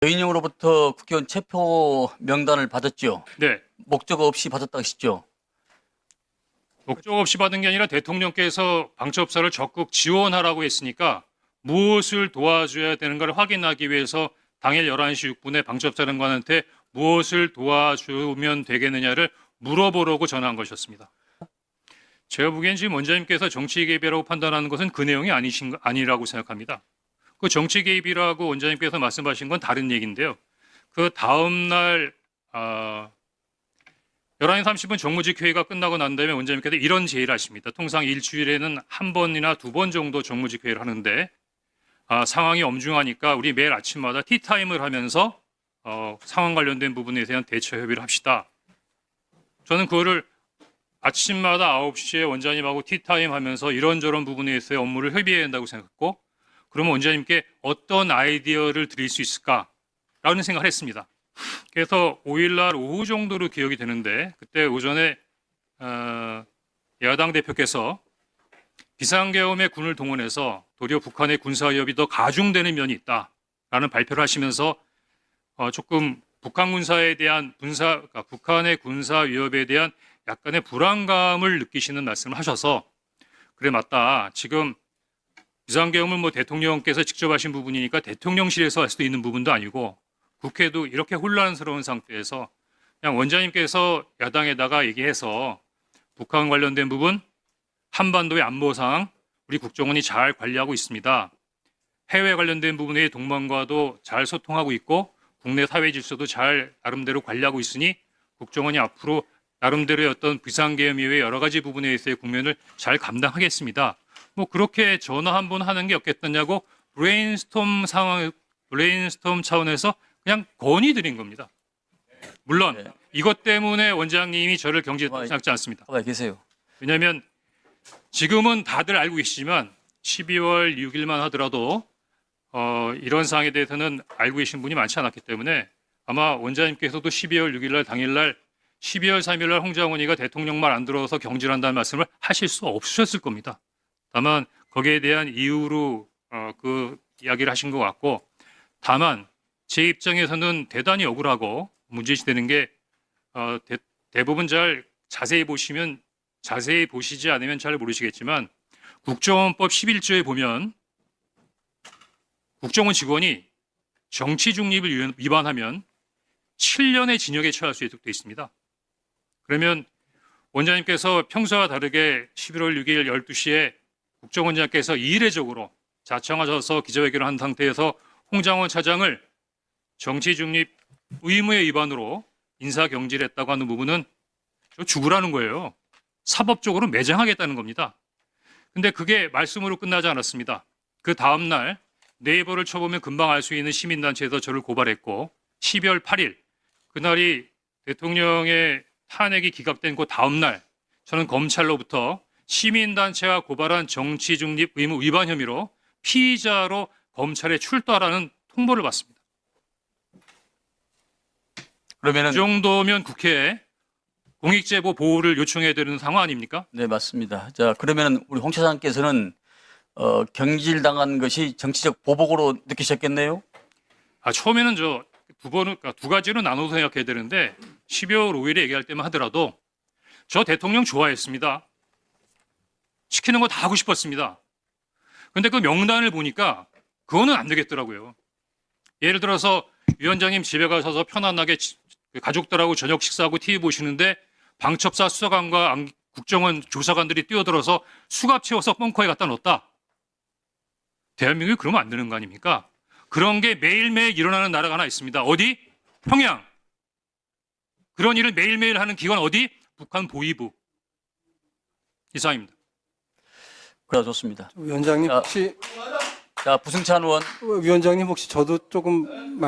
여인형으로부터 국회의원 체포 명단을 받았죠. 네. 목적 없이 받았다 하시죠. 목적 없이 받은 게 아니라 대통령께서 방첩사를 적극 지원하라고 했으니까 무엇을 도와줘야 되는가를 확인하기 위해서 당일 11시 6분에 방첩사령관한테 무엇을 도와주면 되겠느냐를 물어보려고 전화한 것이었습니다. 제가 보기엔 지금 원장님께서 정치 개입이라고 판단하는 것은 그 내용이 아니라고 생각합니다. 그 정치 개입이라고 원장님께서 말씀하신 건 다른 얘기인데요. 그 다음 날 11시 30분 정무직 회의가 끝나고 난 다음에 원장님께서 이런 제의를 하십니다. 통상 일주일에는 한 번이나 두 번 정도 정무직 회의를 하는데 상황이 엄중하니까 우리 매일 아침마다 티타임을 하면서 상황 관련된 부분에 대한 대처 협의를 합시다. 저는 그거를 아침마다 9시에 원장님하고 티타임 하면서 이런저런 부분에 있어서 업무를 협의해야 한다고 생각했고, 그러면 원장님께 어떤 아이디어를 드릴 수 있을까라는 생각을 했습니다. 그래서 5일날 오후 정도로 기억이 되는데, 그때 오전에 야당 대표께서 비상계엄에 군을 동원해서 도리어 북한의 군사 위협이 더 가중되는 면이 있다라는 발표를 하시면서 조금 북한 군사에 대한 북한의 군사 위협에 대한 약간의 불안감을 느끼시는 말씀을 하셔서, 그래 맞다. 지금 비상계엄을 대통령께서 직접 하신 부분이니까 대통령실에서 할 수도 있는 부분도 아니고 국회도 이렇게 혼란스러운 상태에서 그냥 원장님께서 야당에다가 얘기해서 북한 관련된 부분, 한반도의 안보 상황 우리 국정원이 잘 관리하고 있습니다. 해외 관련된 부분의 동맹과도 잘 소통하고 있고 국내 사회 질서도 잘 나름대로 관리하고 있으니 국정원이 앞으로 나름대로의 어떤 비상계엄 이외의 여러 가지 부분에 있어서의 국면을 잘 감당하겠습니다. 그렇게 전화 한 번 하는 게 없겠느냐고 브레인스톰 차원에서 그냥 건의드린 겁니다. 물론 이것 때문에 원장님이 저를 경질했다고 생각지 않습니다. 가만히 계세요. 왜냐하면 지금은 다들 알고 계시지만 12월 6일만 하더라도 이런 사항에 대해서는 알고 계신 분이 많지 않았기 때문에 아마 원장님께서도 12월 6일날 당일날 12월 3일날 홍장원이가 대통령 말 안 들어서 경질한다는 말씀을 하실 수 없으셨을 겁니다. 다만 거기에 대한 이유로 그 이야기를 하신 것 같고, 다만 제 입장에서는 대단히 억울하고 문제시되는 게 대부분 잘 자세히 보시지 않으면 잘 모르시겠지만 국정원법 11조에 보면 국정원 직원이 정치 중립을 위반하면 7년의 징역에 처할 수 있도록 되어 있습니다. 그러면 원장님께서 평소와 다르게 11월 6일 12시에 국정원장께서 이례적으로 자청하셔서 기자회견을 한 상태에서 홍장원 차장을 정치 중립 의무의 위반으로 인사경질했다고 하는 부분은 죽으라는 거예요. 사법적으로 매장하겠다는 겁니다. 근데 그게 말씀으로 끝나지 않았습니다. 그 다음날 네이버를 쳐보면 금방 알 수 있는 시민단체에서 저를 고발했고, 12월 8일 그날이 대통령의 탄핵이 기각된 그 다음날 저는 검찰로부터 시민단체가 고발한 정치중립 의무 위반 혐의로 피의자로 검찰에 출두하라는 통보를 받습니다. 그러면은 이 정도면 국회에 공익제보 보호를 요청해야 되는 상황 아닙니까? 네, 맞습니다. 자, 그러면은 우리 홍 차장께서는 경질당한 것이 정치적 보복으로 느끼셨겠네요. 처음에는 두 가지로 나눠서 생각해야 되는데 12월 5일에 얘기할 때만 하더라도 저 대통령 좋아했습니다. 시키는 거 다 하고 싶었습니다. 근데 그 명단을 보니까 그거는 안 되겠더라고요. 예를 들어서 위원장님 집에 가셔서 편안하게 가족들하고 저녁 식사하고 TV 보시는데 방첩사 수사관과 국정원 조사관들이 뛰어들어서 수갑 채워서 벙커에 갖다 넣었다. 대한민국이 그러면 안 되는 거 아닙니까? 그런 게 매일매일 일어나는 나라가 하나 있습니다. 어디? 평양. 그런 일을 매일매일 하는 기관 어디? 북한 보위부. 이상입니다. 그래 좋습니다. 위원장님 혹시 자, 부승찬 의원. 위원장님 혹시 저도 조금